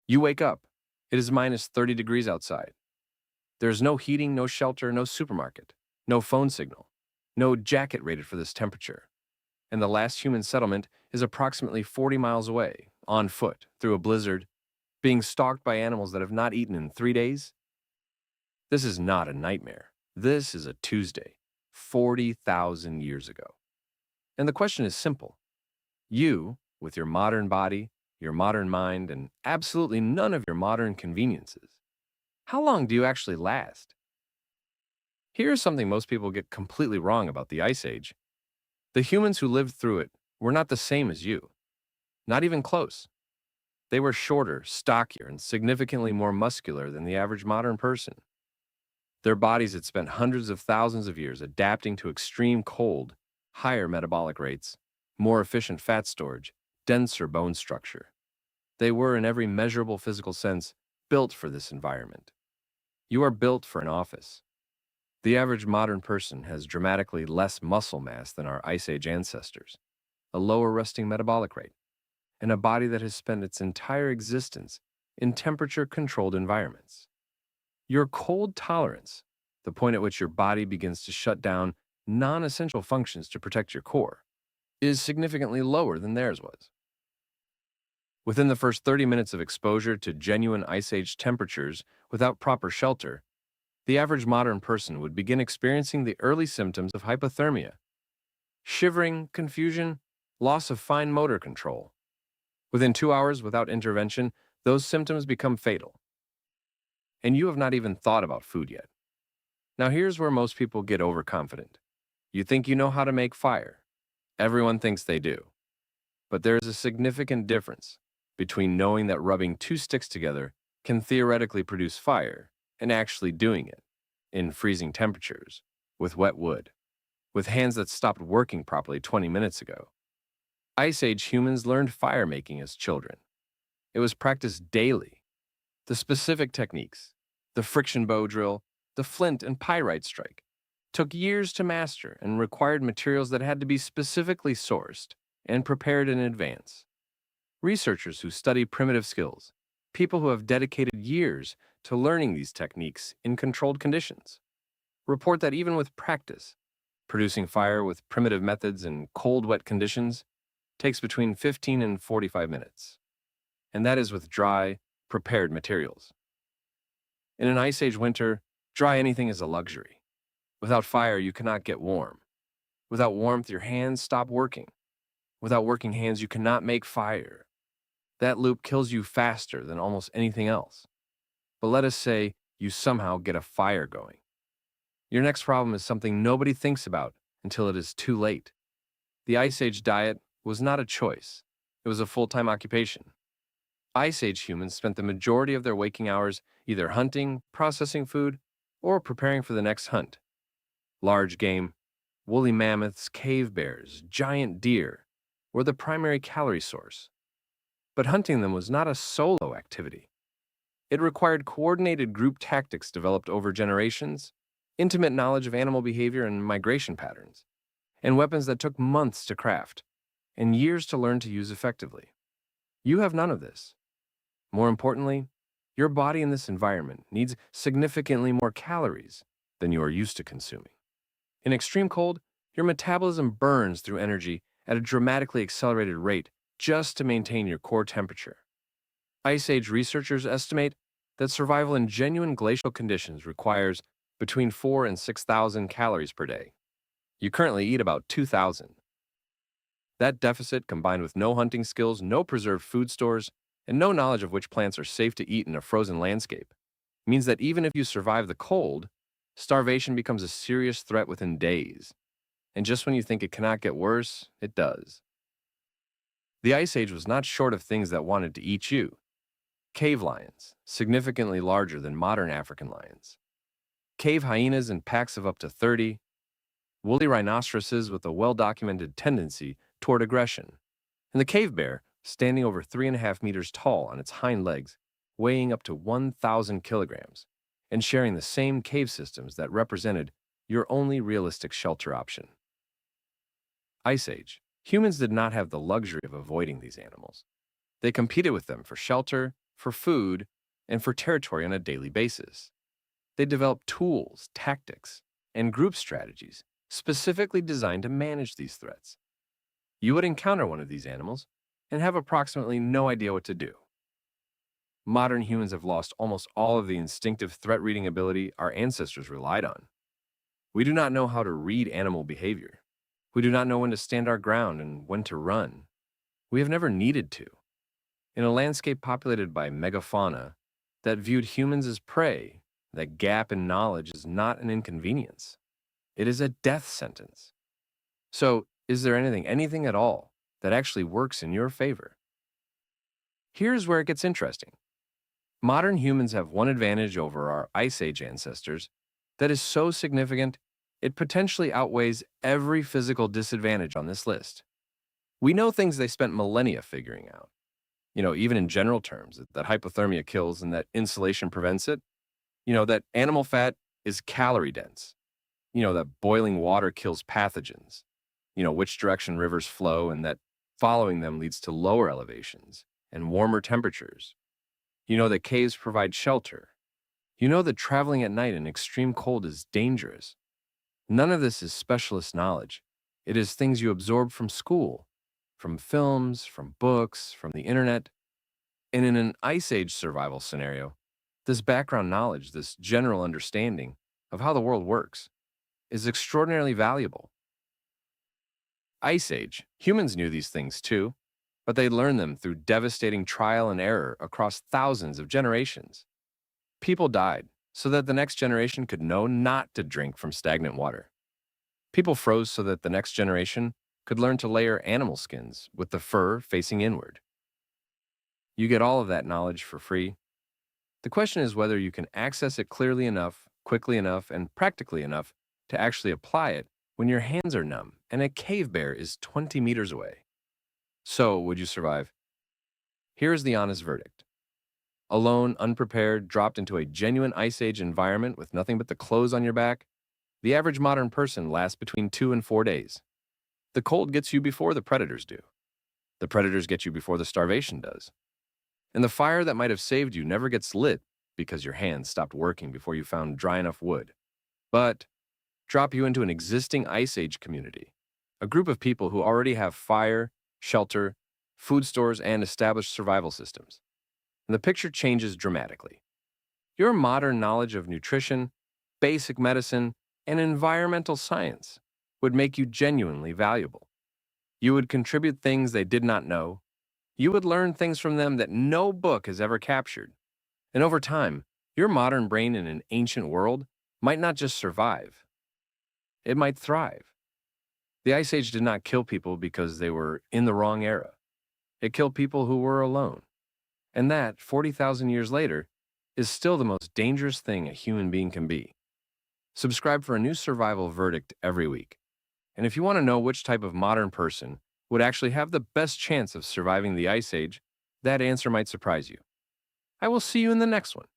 You wake up. It is minus 30 degrees outside. There's no heating, no shelter, no supermarket, no phone signal, no jacket rated for this temperature. And the last human settlement is approximately 40 miles away, on foot, through a blizzard, being stalked by animals that have not eaten in 3 days. This is not a nightmare. This is a Tuesday, 40,000 years ago. And the question is simple. You, with your modern body, your modern mind, and absolutely none of your modern conveniences, how long do you actually last? Here's something most people get completely wrong about the Ice Age. The humans who lived through it were not the same as you. Not even close. They were shorter, stockier, and significantly more muscular than the average modern person. Their bodies had spent hundreds of thousands of years adapting to extreme cold, higher metabolic rates, more efficient fat storage, denser bone structure. They were, in every measurable physical sense, built for this environment. You are built for an office. The average modern person has dramatically less muscle mass than our Ice Age ancestors, a lower resting metabolic rate, and a body that has spent its entire existence in temperature-controlled environments. Your cold tolerance, the point at which your body begins to shut down non-essential functions to protect your core, is significantly lower than theirs was. Within the first 30 minutes of exposure to genuine Ice Age temperatures without proper shelter, the average modern person would begin experiencing the early symptoms of hypothermia: shivering, confusion, loss of fine motor control. Within 2 hours without intervention, those symptoms become fatal. And you have not even thought about food yet. Now here's where most people get overconfident. You think you know how to make fire. Everyone thinks they do. But there is a significant difference between knowing that rubbing two sticks together can theoretically produce fire and actually doing it, in freezing temperatures, with wet wood, with hands that stopped working properly 20 minutes ago. Ice Age humans learned fire making as children. It was practiced daily. The specific techniques, the friction bow drill, the flint and pyrite strike, took years to master and required materials that had to be specifically sourced and prepared in advance. Researchers who study primitive skills, people who have dedicated years to learning these techniques in controlled conditions, report that even with practice, producing fire with primitive methods in cold, wet conditions takes between 15 and 45 minutes. And that is with dry, prepared materials. In an Ice Age winter, dry anything is a luxury. Without fire, you cannot get warm. Without warmth, your hands stop working. Without working hands, you cannot make fire. That loop kills you faster than almost anything else. But let us say you somehow get a fire going. Your next problem is something nobody thinks about until it is too late. The Ice Age diet was not a choice. It was a full-time occupation. Ice Age humans spent the majority of their waking hours either hunting, processing food, or preparing for the next hunt. Large game, woolly mammoths, cave bears, giant deer were the primary calorie source. But hunting them was not a solo activity. It required coordinated group tactics developed over generations, intimate knowledge of animal behavior and migration patterns, and weapons that took months to craft and years to learn to use effectively. You have none of this. More importantly, your body in this environment needs significantly more calories than you are used to consuming. In extreme cold, your metabolism burns through energy at a dramatically accelerated rate just to maintain your core temperature. Ice Age researchers estimate that survival in genuine glacial conditions requires between 4,000 and 6,000 calories per day. You currently eat about 2,000. That deficit, combined with no hunting skills, no preserved food stores, and no knowledge of which plants are safe to eat in a frozen landscape, means that even if you survive the cold, starvation becomes a serious threat within days. And just when you think it cannot get worse, it does. The Ice Age was not short of things that wanted to eat you. Cave lions, significantly larger than modern African lions. Cave hyenas in packs of up to 30. Woolly rhinoceroses with a well-documented tendency toward aggression. And the cave bear, standing over 3.5 meters tall on its hind legs, weighing up to 1,000 kilograms, and sharing the same cave systems that represented your only realistic shelter option. Ice Age. Humans did not have the luxury of avoiding these animals. They competed with them for shelter, for food, and for territory on a daily basis. They developed tools, tactics, and group strategies specifically designed to manage these threats. You would encounter one of these animals and have approximately no idea what to do. Modern humans have lost almost all of the instinctive threat reading ability our ancestors relied on. We do not know how to read animal behavior. We do not know when to stand our ground and when to run. We have never needed to. In a landscape populated by megafauna that viewed humans as prey, that gap in knowledge is not an inconvenience. It is a death sentence. So, is there anything at all, that actually works in your favor? Here's where it gets interesting. Modern humans have one advantage over our Ice Age ancestors that is so significant, it potentially outweighs every physical disadvantage on this list. We know things they spent millennia figuring out. Even in general terms, that hypothermia kills and that insulation prevents it. That animal fat is calorie dense. That boiling water kills pathogens. Which direction rivers flow and that following them leads to lower elevations and warmer temperatures. That caves provide shelter. That traveling at night in extreme cold is dangerous. None of this is specialist knowledge. It is things you absorb from school, from films, from books, from the internet. And in an Ice Age survival scenario, this background knowledge, this general understanding of how the world works, is extraordinarily valuable. Ice Age, humans knew these things too, but they learned them through devastating trial and error across thousands of generations. People died so that the next generation could know not to drink from stagnant water. People froze so that the next generation could learn to layer animal skins with the fur facing inward. You get all of that knowledge for free. The question is whether you can access it clearly enough, quickly enough, and practically enough to actually apply it when your hands are numb and a cave bear is 20 meters away. So, would you survive? Here is the honest verdict. Alone, unprepared, dropped into a genuine Ice Age environment with nothing but the clothes on your back, the average modern person lasts between 2 and 4 days. The cold gets you before the predators do. The predators get you before the starvation does. And the fire that might have saved you never gets lit because your hands stopped working before you found dry enough wood. But drop you into an existing Ice Age community, a group of people who already have fire, shelter, food stores, and established survival systems. And the picture changes dramatically. Your modern knowledge of nutrition, basic medicine, and environmental science would make you genuinely valuable. You would contribute things they did not know. You would learn things from them that no book has ever captured. And over time, your modern brain in an ancient world might not just survive, it might thrive. The Ice Age did not kill people because they were in the wrong era. It killed people who were alone. And that, 40,000 years later, is still the most dangerous thing a human being can be. Subscribe for a new survival verdict every week. And if you want to know which type of modern person would actually have the best chance of surviving the Ice Age, that answer might surprise you. I will see you in the next one.